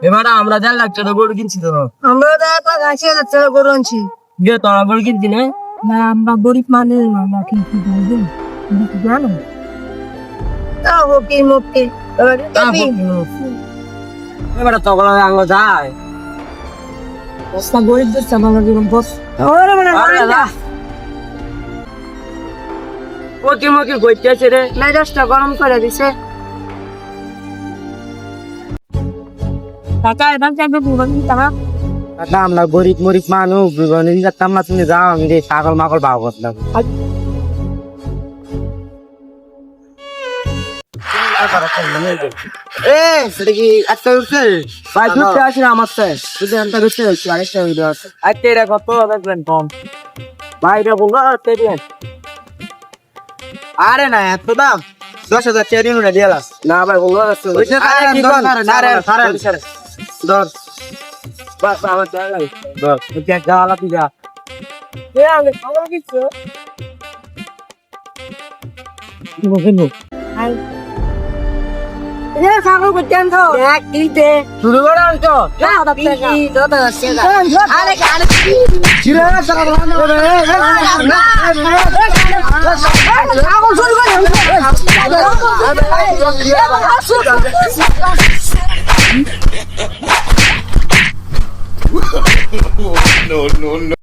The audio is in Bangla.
এবার আমরা 1.5 লাখ টাকা গরু কিনছি তো আমরা তো 1,80,000 টাকা গরু আনছি। গিয়ে তোরা গরু কিনছি না না আমরা গরিব মানুষ না, আমরা কিন্তু জানি জানো তাও ওকে মুখে এবার তখন আঙ্গ যায় বস্তা গরিব দিচ্ছে আমার জীবন বস ওরে মানে পকি মকি কইতেছে রে মেজাজটা গরম করে দিছে। কাকা এবার যাবে বুবন টাকা কাকা আমরা গরিব মরিব মানুষ বিবরণ যাতাম না তুমি যাও আমি রে ছাগল মাগল বাও করলাম এ সেটা কি আজকে উঠছে ভাই ঘুরতে আসি না আমার সাথে যদি আনতে ঘুরতে আসছি আরেকটা ভিডিও আছে আজকে এটা কত দেখবেন কম ভাইটা বললো তেরিয়ান আরে না এত দাম 10,000 চেরি নুনে দিয়ালাস না ভাই বললো না রে দর বাস আমার জায়গা দর এটা গালা তুই যা এ আমি খাবার কিছু আই এ খাবার করতেন তো এক দিতে শুরু করে আনছো না টাকা যত আছে আরে আরে চিরা টাকা খাবার শুরু করে No, no, no.